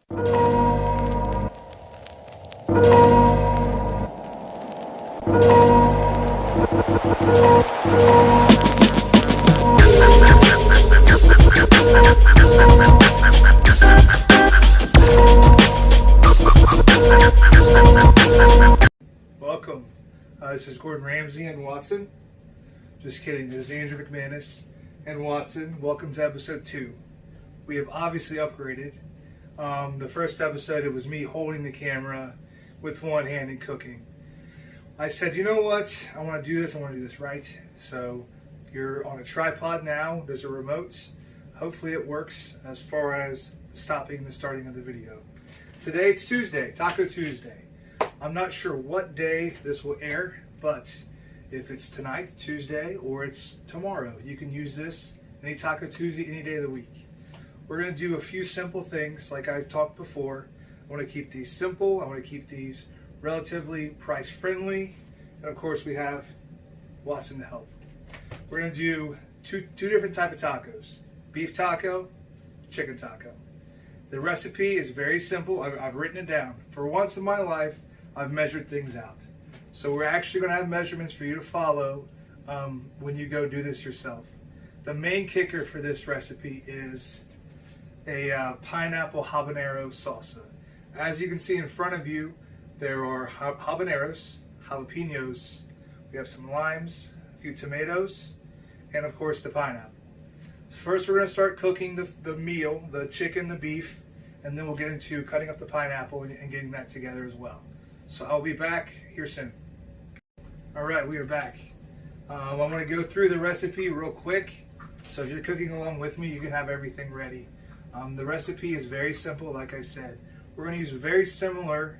Welcome. This is Gordon Ramsay and Watson. Just kidding. This is Andrew McManus and Watson. Welcome to episode 2. We have obviously upgraded. The first episode, it was me holding the camera with one hand and cooking. I said, you know what? I want to do this. I want to do this right. So you're on a tripod now. There's a remote. Hopefully it works as far as the stopping and the starting of the video. Today it's Tuesday, Taco Tuesday. I'm not sure what day this will air, but if it's tonight, Tuesday, or it's tomorrow, you can use this any Taco Tuesday, any day of the week. We're going to do a few simple things like I've talked before. I want to keep these simple. I want to keep these relatively price friendly. And of course we have Watson to help. We're going to do two different type of tacos. Beef taco, chicken taco. The recipe is very simple. I've written it down. For once in my life, I've measured things out. So we're actually going to have measurements for you to follow when you go do this yourself. The main kicker for this recipe is a pineapple habanero salsa. As you can see in front of you, there are habaneros, jalapenos, we have some limes, a few tomatoes, and of course the pineapple. First we're going to start cooking the meal, the chicken, the beef, and then we'll get into cutting up the pineapple and getting that together as well. So I'll be back here soon. Alright, we are back. I want to go through the recipe real quick. So if you're cooking along with me, you can have everything ready. The recipe is very simple, like I said. We're going to use very similar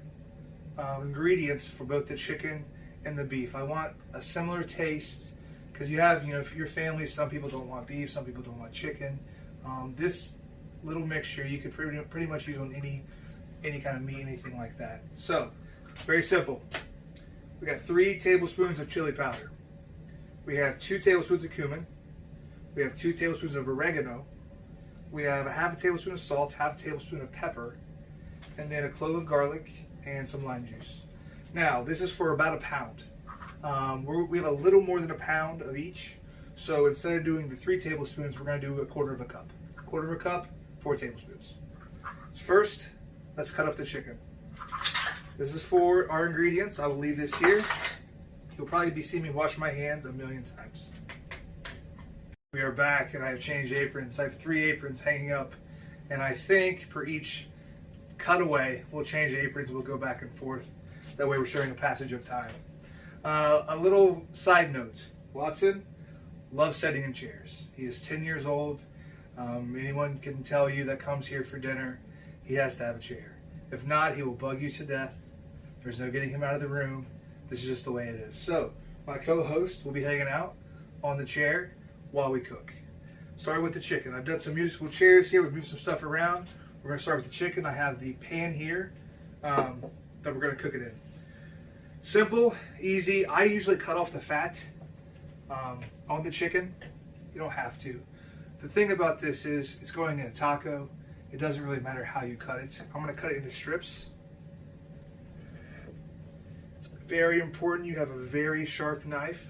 ingredients for both the chicken and the beef. I want a similar taste because you have, for your family, some people don't want beef, some people don't want chicken. This little mixture you could pretty much use on any kind of meat, anything like that. So, very simple. We got 3 tablespoons of chili powder. We have 2 tablespoons of cumin. We have 2 tablespoons of oregano. We have a half a tablespoon of salt, half a tablespoon of pepper, and then a clove of garlic and some lime juice. Now, this is for about a pound. We have a little more than a pound of each. So instead of doing the 3 tablespoons, we're going to do a quarter of a cup. Quarter of a cup, 4 tablespoons. First, let's cut up the chicken. This is for our ingredients. I will leave this here. You'll probably see me wash my hands a million times. We are back and I have changed aprons. I have 3 aprons hanging up. And I think for each cutaway, we'll change aprons. We'll go back and forth. That way we're showing a passage of time. A little side note. Watson loves sitting in chairs. He is 10 years old. Anyone can tell you that comes here for dinner, he has to have a chair. If not, he will bug you to death. There's no getting him out of the room. This is just the way it is. So, my co-host will be hanging out on the chair while we cook. Starting with the chicken. I've done some musical chairs here. We've moved some stuff around. We're going to start with the chicken. I have the pan here that we're going to cook it in. Simple, easy. I usually cut off the fat on the chicken. You don't have to. The thing about this is it's going in a taco. It doesn't really matter how you cut it. I'm going to cut it into strips. It's very important you have a very sharp knife.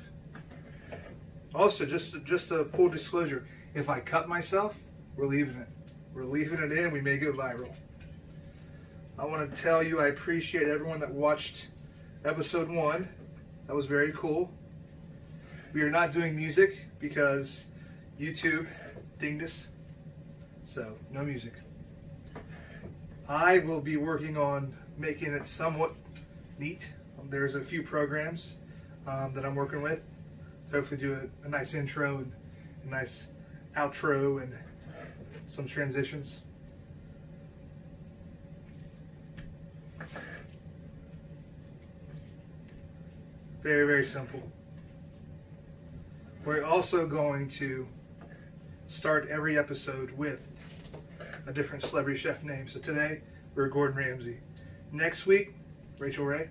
Also, just a full disclosure, if I cut myself, we're leaving it. We're leaving it in. We may go viral. I want to tell you I appreciate everyone that watched episode 1. That was very cool. We are not doing music because YouTube dinged us. So, no music. I will be working on making it somewhat neat. There's a few programs that I'm working with. So hopefully do a nice intro and a nice outro and some transitions. Very, very simple. We're also going to start every episode with a different celebrity chef name. So today, we're Gordon Ramsay. Next week, Rachel Ray.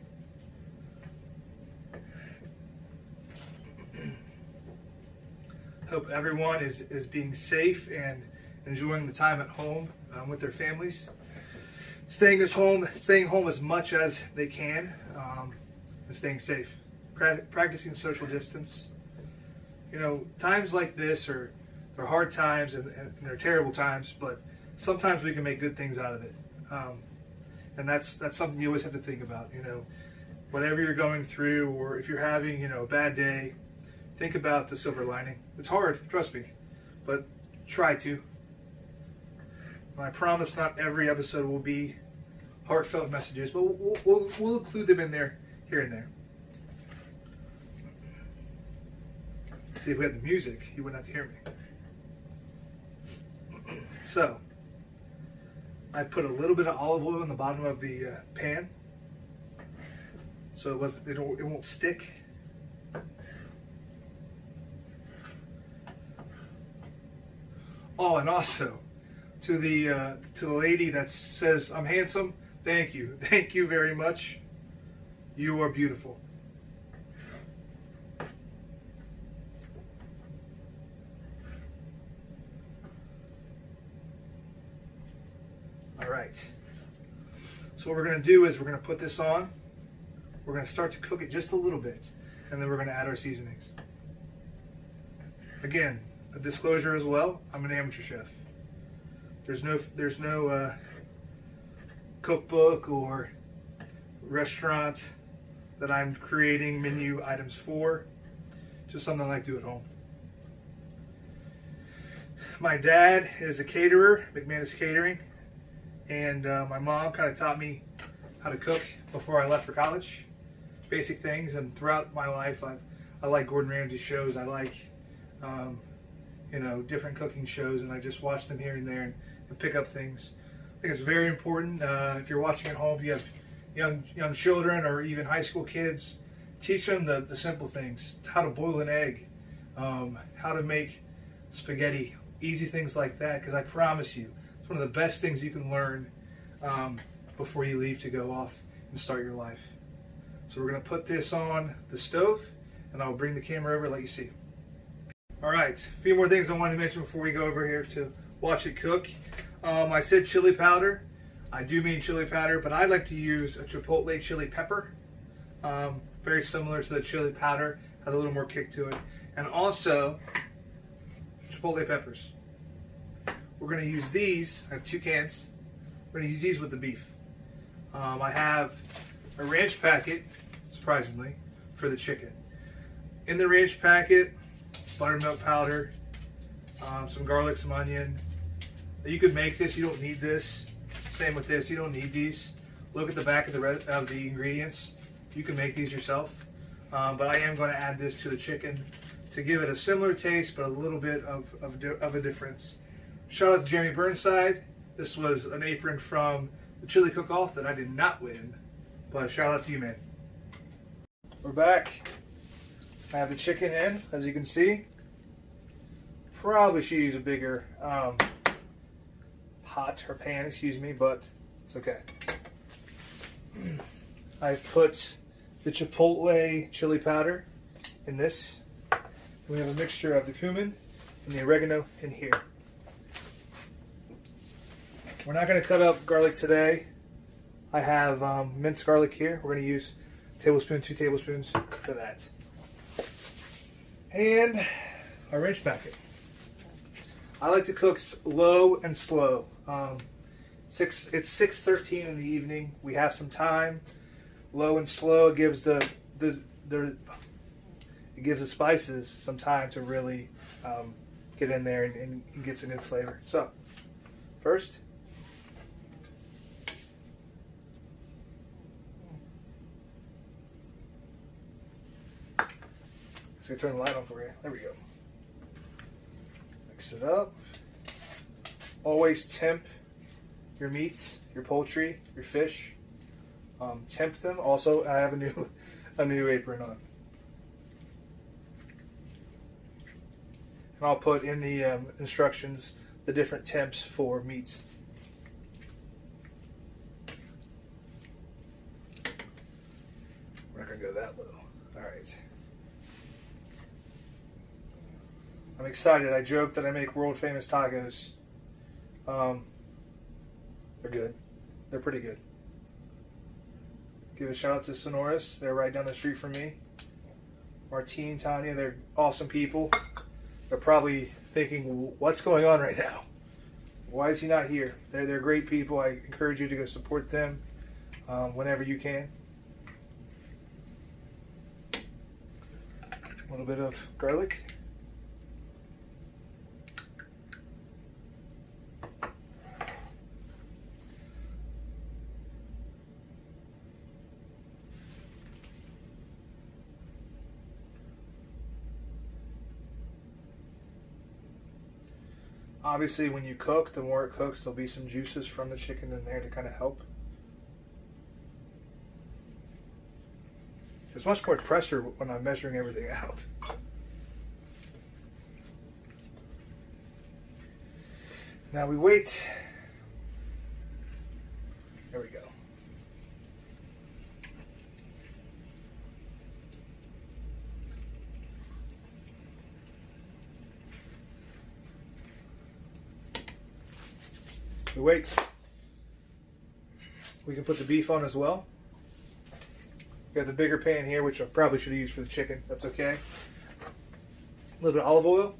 Hope everyone is being safe and enjoying the time at home with their families. staying home as much as they can, and staying safe. Practicing social distance. You know, times like this they're hard times and they're terrible times, but sometimes we can make good things out of it. And that's something you always have to think about. You know, whatever you're going through, or if you're having, you know, a bad day, think about the silver lining. It's hard, trust me, but try to. And I promise not every episode will be heartfelt messages, but we'll include them in there, here and there. See, if we had the music, you wouldn't have to hear me. So, I put a little bit of olive oil in the bottom of the pan, so it won't stick. Oh, and also to the lady that says I'm handsome, thank you very much. You are beautiful. All right. So what we're going to do is we're going to put this on. We're going to start to cook it just a little bit, and then we're going to add our seasonings. Again, a disclosure as well, I'm an amateur chef. There's no cookbook or restaurant that I'm creating menu items for. Just something I like to do at home. My dad is a caterer, McManus Catering, and my mom kind of taught me how to cook before I left for college. Basic things, and throughout my life, I like Gordon Ramsay shows. I like you know, different cooking shows, and I just watch them here and there and pick up things. I think it's very important. If you're watching at home, if you have young children or even high school kids, teach them the simple things: how to boil an egg, how to make spaghetti, easy things like that. Because I promise you, it's one of the best things you can learn before you leave to go off and start your life. So we're going to put this on the stove, and I'll bring the camera over and let you see. All right, a few more things I wanted to mention before we go over here to watch it cook. I said chili powder. I do mean chili powder, but I like to use a chipotle chili pepper. Very similar to the chili powder, has a little more kick to it. And also, chipotle peppers. We're going to use these. I have 2 cans. We're going to use these with the beef. I have a ranch packet, surprisingly, for the chicken. In the ranch packet, buttermilk powder, some garlic, some onion. You could make this, you don't need this. Same with this, you don't need these. Look at the back of the ingredients. You can make these yourself. But I am going to add this to the chicken to give it a similar taste, but a little bit of a difference. Shout out to Jeremy Burnside. This was an apron from the Chili Cook-Off that I did not win, but shout out to you, man. We're back. I have the chicken in, as you can see. Probably should use a bigger pot or pan, excuse me, but it's okay. I've put the chipotle chili powder in this. We have a mixture of the cumin and the oregano in here. We're not going to cut up garlic today. I have minced garlic here. We're going to use a tablespoon, 2 tablespoons for that. And our ranch packet. I like to cook low and slow. It's 6:13 in the evening. We have some time. Low and slow gives the spices some time to really get in there and get some good flavor. So first, so I turn the light on for you. There we go. Mix it up. Always temp your meats, your poultry, your fish. Temp them. Also, I have a new apron on. And I'll put in the instructions the different temps for meats. We're not going to go that low. All right. I'm excited. I joke that I make world famous tacos. They're good. They're pretty good. Give a shout out to Sonoris. They're right down the street from me. Martine, Tanya, they're awesome people. They're probably thinking, what's going on right now? Why is he not here? They're great people. I encourage you to go support them whenever you can. A little bit of garlic. Obviously, when you cook, the more it cooks, there'll be some juices from the chicken in there to kind of help. There's much more pressure when I'm measuring everything out. Now we wait. There we go. We wait. We can put the beef on as well. We have the bigger pan here, which I probably should have used for the chicken. That's okay. A little bit of olive oil.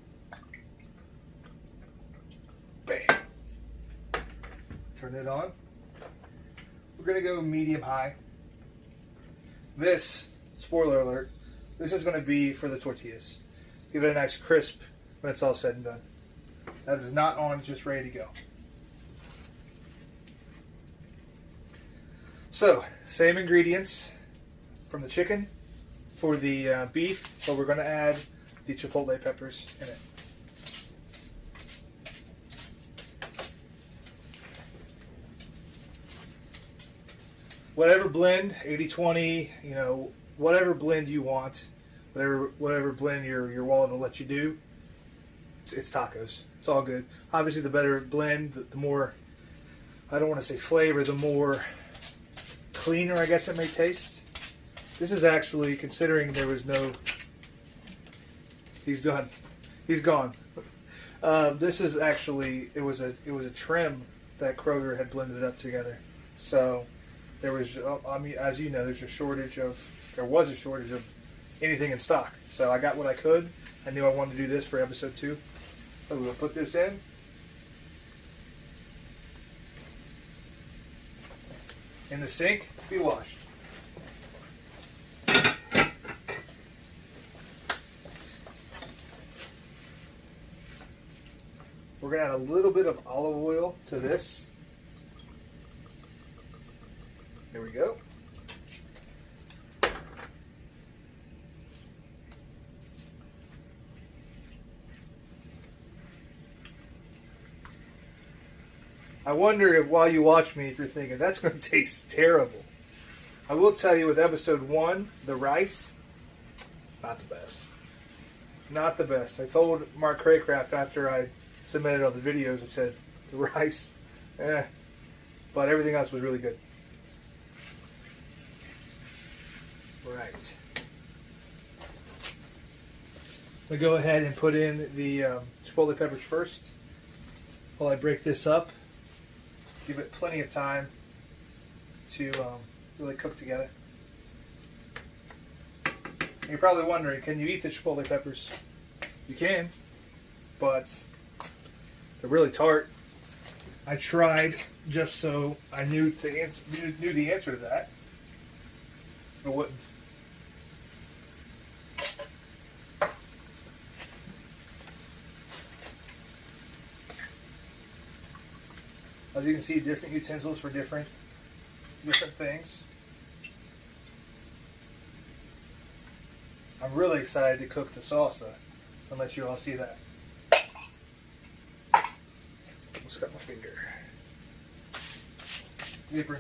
Bam. Turn it on. We're going to go medium-high. This, spoiler alert, this is going to be for the tortillas. Give it a nice crisp when it's all said and done. That is not on, just ready to go. So, same ingredients from the chicken for the beef, but we're going to add the chipotle peppers in it. Whatever blend, 80-20, you know, whatever blend you want, whatever blend your wallet will let you do, it's tacos. It's all good. Obviously, the better blend, the more, I don't want to say flavor, the more cleaner, I guess it may taste. This is actually, considering there was no, he's done, he's gone. This is actually, it was a trim that Kroger had blended up together. So there was, I mean, as you know, there was a shortage of anything in stock. So I got what I could. I knew I wanted to do this for episode 2. So we'll put this in the sink to be washed. We're going to add a little bit of olive oil to this. There we go. I wonder if while you watch me, if you're thinking, that's going to taste terrible. I will tell you with episode 1, the rice, not the best. Not the best. I told Mark Craycraft after I submitted all the videos, I said, the rice, but everything else was really good. Right. I'm going to go ahead and put in the chipotle peppers first while I break this up. Give it plenty of time to really cook together. You're probably wondering, can you eat the chipotle peppers? You can, but they're really tart. I tried just so I knew the answer to that. I wouldn't. As you can see, different utensils for different things. I'm really excited to cook the salsa and let you all see that. Almost got my finger. Deeper.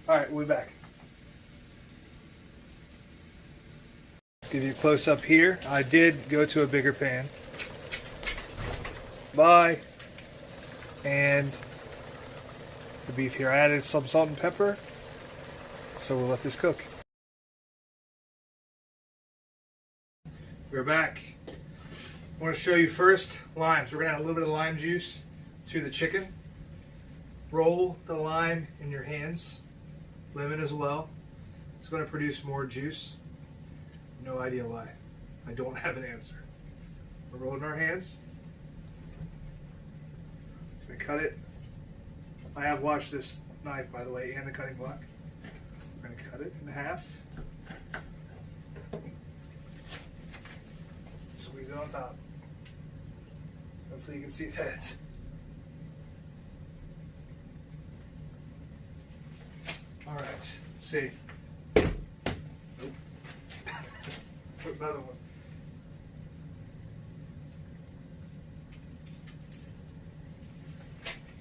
Alright, we'll be back. Give you a close up here. I did go to a bigger pan. Bye. And the beef here. I added some salt and pepper. So we'll let this cook. We're back. I want to show you first limes. We're going to add a little bit of lime juice to the chicken. Roll the lime in your hands, lemon as well. It's going to produce more juice. No idea why. I don't have an answer. We're rolling our hands. Going to cut it. I have washed this knife, by the way, and the cutting block. We're going to cut it in half. Squeeze it on top. Hopefully you can see that. All right, let's see. Nope. Another one.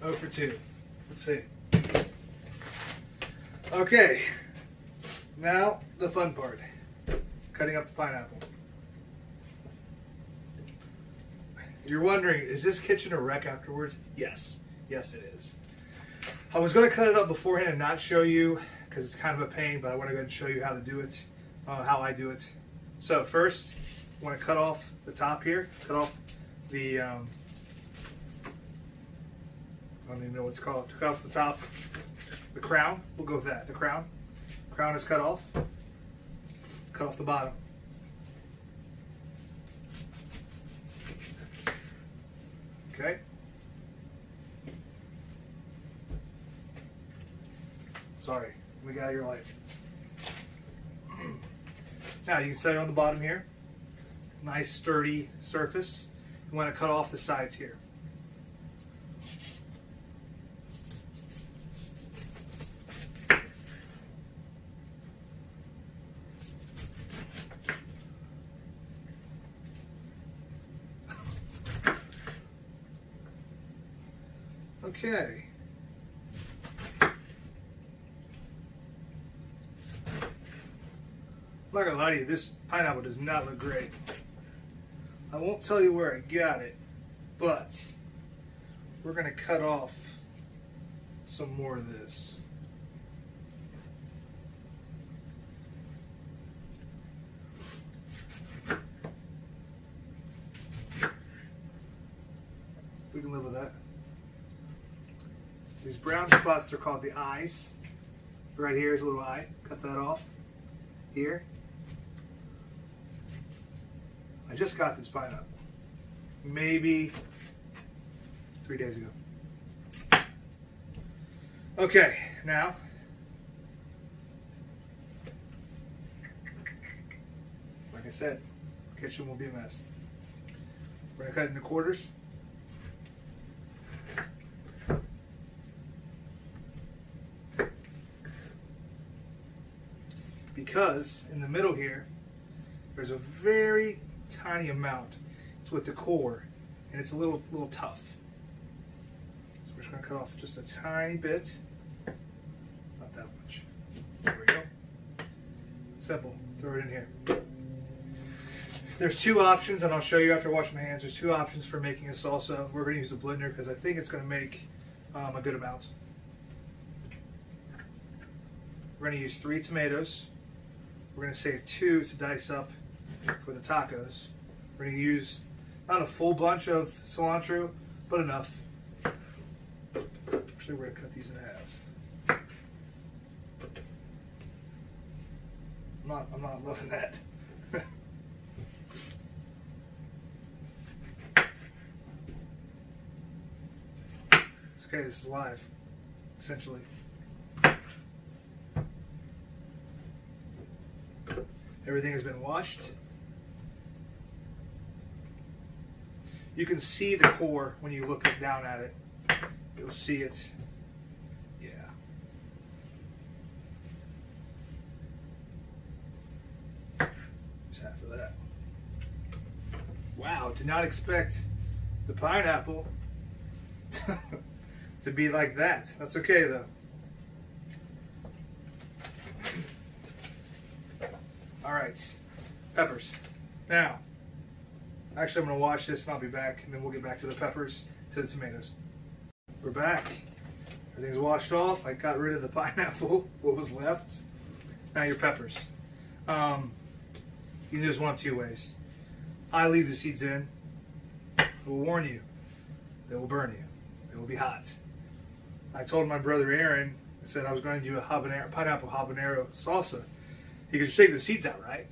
Oh for 2. Let's see. Okay, now the fun part. Cutting up the pineapple. You're wondering, is this kitchen a wreck afterwards? Yes. Yes, it is. I was going to cut it up beforehand and not show you because it's kind of a pain, but I want to go ahead and show you how to do it, how I do it. So first, I want to cut off the top here. Cut off the, I don't even know what it's called. Cut off the top, the crown. We'll go with that. The crown. Crown is cut off. Cut off the bottom. Okay. Sorry, we got your light. Now you can set it on the bottom here. Nice sturdy surface. You want to cut off the sides here. Okay. I'm not gonna lie to you, this pineapple does not look great. I won't tell you where I got it, but we're gonna cut off some more of this. We can live with that. These brown spots are called the eyes. Right here is a little eye. Cut that off. Here. I just got this pineapple. Maybe 3 days ago. Okay, now like I said, kitchen will be a mess. We're gonna cut it into quarters. Because in the middle here, there's a very tiny amount. It's with the core, and it's a little tough. So we're just going to cut off just a tiny bit. Not that much. There we go. Simple. Throw it in here. There's 2 options, and I'll show you after washing my hands. There's 2 options for making a salsa. We're going to use the blender because I think it's going to make a good amount. We're going to use 3 tomatoes. We're going to save 2 to dice up for the tacos. We're going to use not a full bunch of cilantro, but enough. Actually, we're going to cut these in half. I'm not loving that. It's okay, this is live, essentially. Everything has been washed. You can see the core when you look down at it. You'll see it. Yeah. Just half of that. Wow, did not expect the pineapple to be like that. That's okay though. All right, peppers. Now, actually I'm gonna wash this and I'll be back, and then we'll get back to the peppers, to the tomatoes. We're back. Everything's washed off. I got rid of the pineapple, what was left. Now your peppers. You can do this one of 2 ways. I leave the seeds in. I will warn you, they will burn you. They will be hot. I told my brother Aaron, I said I was going to do a pineapple habanero salsa. He goes, "You're taking the seeds out, right?"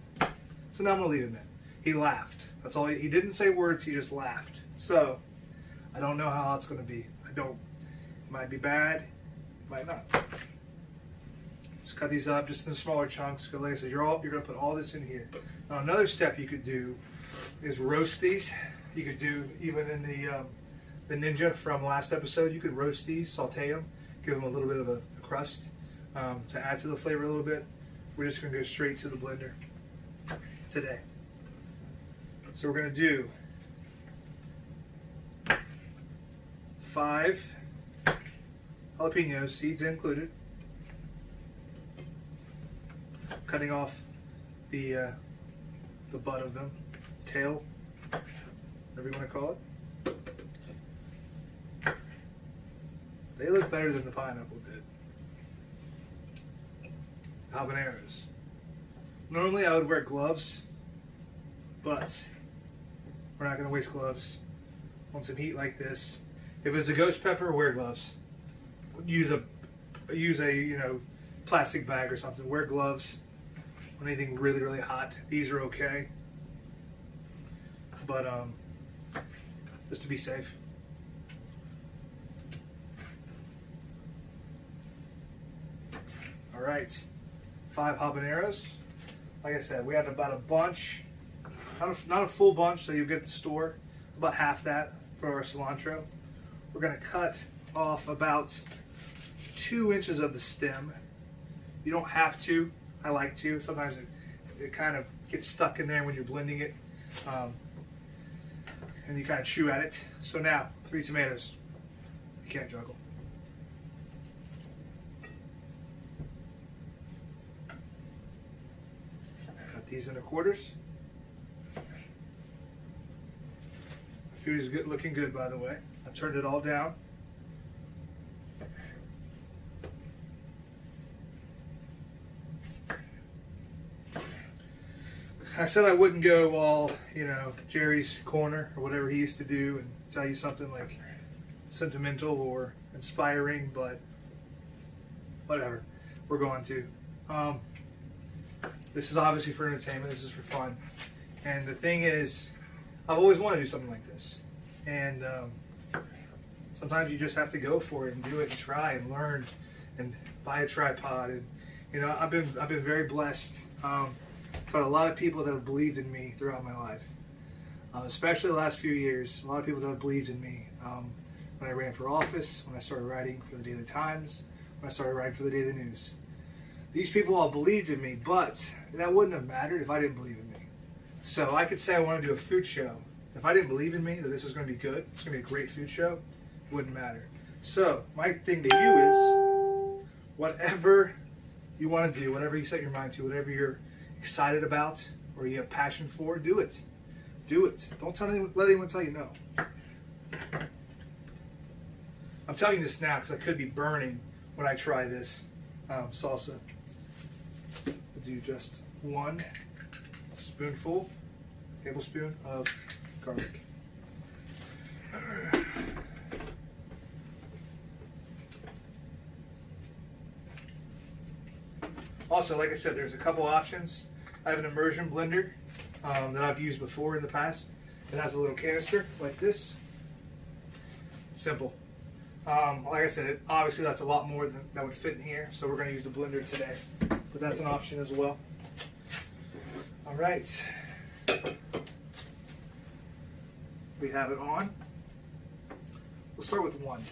So now I'm going to leave him in. He laughed. That's all. He didn't say words. He just laughed. So I don't know how it's going to be. I don't. It might be bad. It might not. Just cut these up just in smaller chunks. Because like I said, you're going to put all this in here. Now another step you could do is roast these. You could do even in the Ninja from last episode. You could roast these, saute them, give them a little bit of a crust to add to the flavor a little bit. We're just going to go straight to the blender today. So we're going to do 5 jalapenos, seeds included. Cutting off the butt of them, tail, whatever you want to call it. They look better than the pineapple did. Habaneros. Normally I would wear gloves, but we're not going to waste gloves on some heat like this. If it's a ghost pepper, wear gloves. Use a plastic bag or something. Wear gloves on anything really, really hot. These are okay, but just to be safe. All right, 5 habaneros. Like I said, we have about a bunch, not a full bunch that you get at the store, about half that for our cilantro. We're going to cut off about 2 inches of the stem. You don't have to. I like to. Sometimes it kind of gets stuck in there when you're blending it, and you kind of chew at it. So now, 3 tomatoes. You can't juggle. Cut these into quarters. Food is good, looking good, by the way. I've turned it all down. I said I wouldn't go all, Jerry's Corner or whatever he used to do and tell you something like sentimental or inspiring, but whatever. We're going to. This is obviously for entertainment. This is for fun. And the thing is, I've always wanted to do something like this. And sometimes you just have to go for it and do it and try and learn and buy a tripod. And I've been very blessed. But a lot of people that have believed in me throughout my life, especially the last few years. A lot of people that have believed in me when I ran for office, when I started writing for the Daily Times, when I started writing for the Daily News. These people all believed in me, but that wouldn't have mattered if I didn't believe in me. So I could say I want to do a food show. If I didn't believe in me, that this was going to be good, it's going to be a great food show, it wouldn't matter. So my thing to you is, whatever you want to do, whatever you set your mind to, whatever you're excited about or you have passion for, do it. Do it. Don't let anyone tell you no. I'm telling you this now because I could be burning when I try this salsa. I'll do just 1 tablespoon of garlic. Also, like I said, there's a couple options. I have an immersion blender that I've used before in the past. It has a little canister like this. Simple. Like I said, obviously that's a lot more than that would fit in here, so we're going to use the blender today. But that's an option as well. All right. We have it on. We'll start with 1.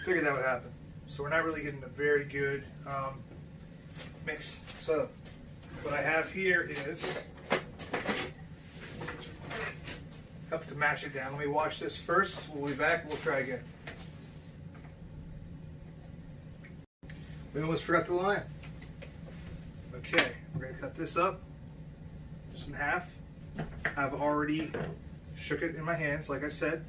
Figured that would happen. So we're not really getting a very good mix. So what I have here is a cup to mash it down. Let me wash this first. We'll be back. We'll try again. We almost forgot the lime. Okay, we're going to cut this up just in half. I've already shook it in my hands, like I said.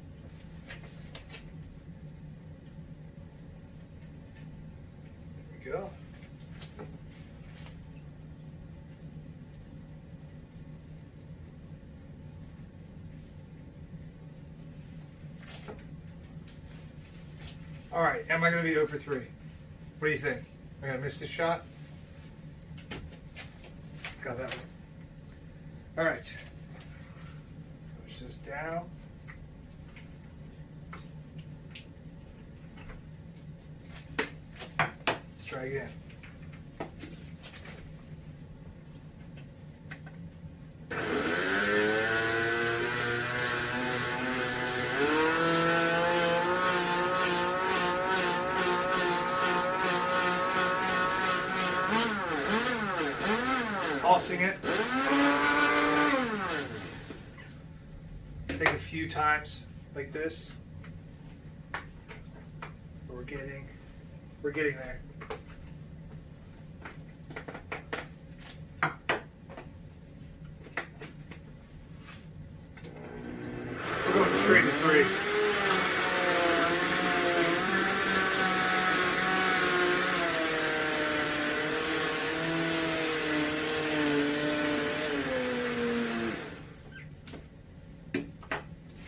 we go. All right, am I going to be 0 for 3? What do you think? Am I going to miss this shot? Got that one. All right. Push this down. Let's try again. Tossing it. Take a few times like this. We're getting there. We're going straight to 3.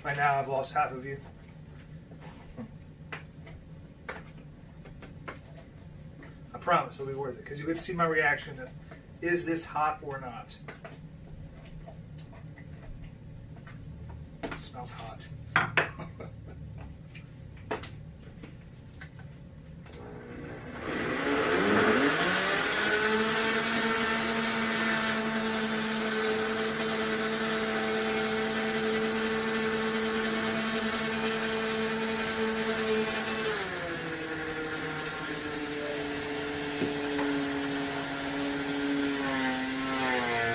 By now I've lost half of you. I promise it'll be worth it because you could see my reaction to, is this hot or not? It smells hot.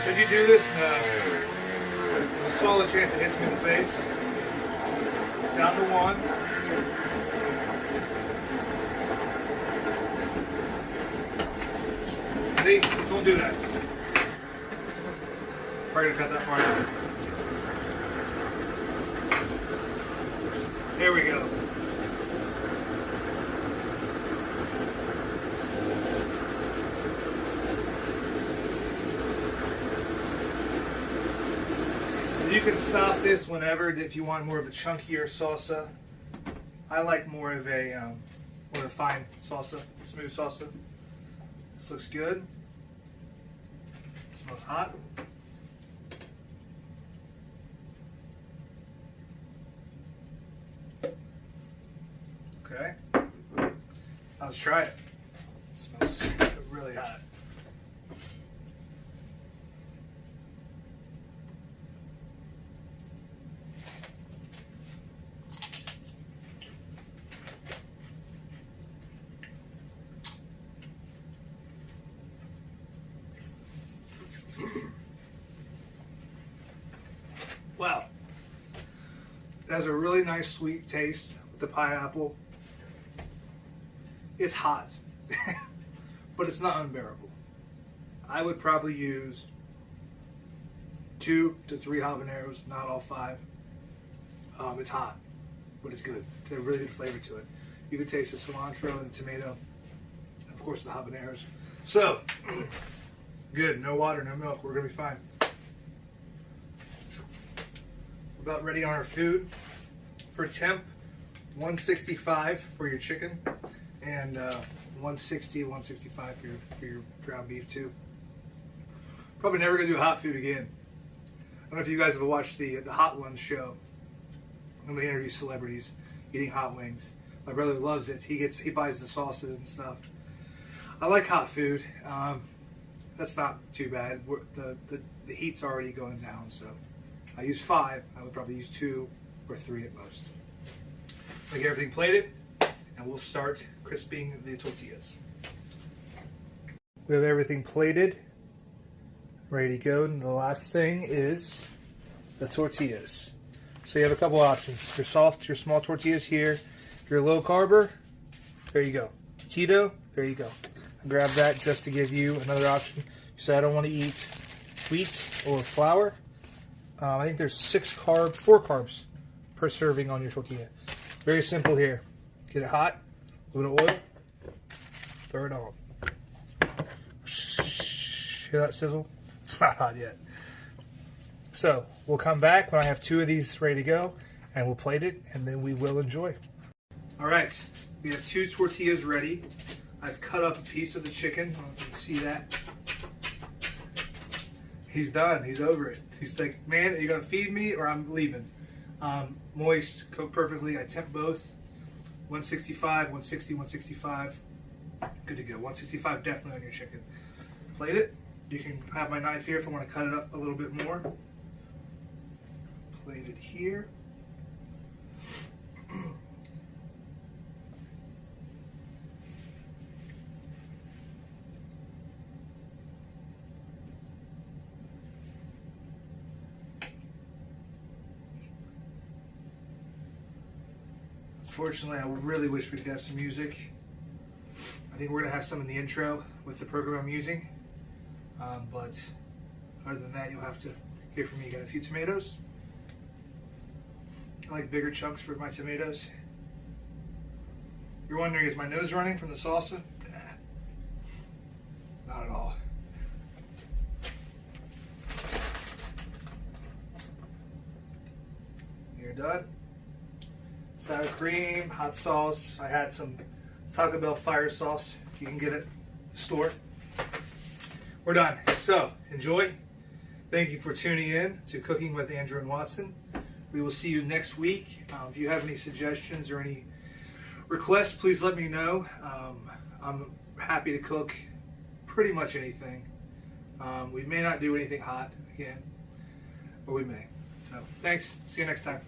So if you do this, there's a solid chance it hits me in the face. It's down to 1. See? Don't do that. Probably gonna cut that part out. There we go. You can stop this whenever if you want more of a chunkier salsa. I like more of a fine salsa, smooth salsa. This looks good. It smells hot. Okay. Let's try it. It smells really hot. Wow. It has a really nice sweet taste with the pineapple. It's hot, but it's not unbearable. I would probably use 2 to 3 habaneros, not all 5. It's hot, but it's good. It's got a really good flavor to it. You can taste the cilantro and the tomato, and of course the habaneros. So, good. No water, no milk. We're gonna be fine. We're about ready on our food. For temp, 165 for your chicken, and 160, 165 for your ground beef too. Probably never gonna do hot food again. I don't know if you guys have watched the Hot Ones show. When they interview celebrities eating hot wings. My brother loves it. He buys the sauces and stuff. I like hot food. That's not too bad. The heat's already going down, so I use 5. I would probably use 2 or 3 at most. We get everything plated, and we'll start crisping the tortillas. We have everything plated, ready to go, and the last thing is the tortillas. So you have a couple options. Your soft, your small tortillas here. Your low carber, there you go. Keto, there you go. I grabbed that just to give you another option. You say I don't want to eat wheat or flour. I think there's 4 carbs per serving on your tortilla. Very simple here. Get it hot, a little oil, throw it on. Hear that sizzle? It's not hot yet. So we'll come back when I have 2 of these ready to go, and we'll plate it, and then we will enjoy. All right, we have 2 tortillas ready. I've cut up a piece of the chicken. I don't know if you can see that. He's done. He's over it. He's like, man, are you going to feed me or I'm leaving? Moist, cooked perfectly. I temp both. 165, 160, 165. Good to go. 165 definitely on your chicken. Plate it. You can have my knife here if I want to cut it up a little bit more. Plate it here. Unfortunately, I really wish we could have some music. I think we're going to have some in the intro with the program I'm using. But other than that, you'll have to hear from me. Got a few tomatoes. I like bigger chunks for my tomatoes. You're wondering, is my nose running from the salsa? Nah, not at all. You're done. Sour cream, hot sauce. I had some Taco Bell fire sauce. You can get it at the store. We're done. So enjoy. Thank you for tuning in to Cooking with Andrew and Watson. We will see you next week. If you have any suggestions or any requests, please let me know. I'm happy to cook pretty much anything. We may not do anything hot again, but we may. So thanks. See you next time.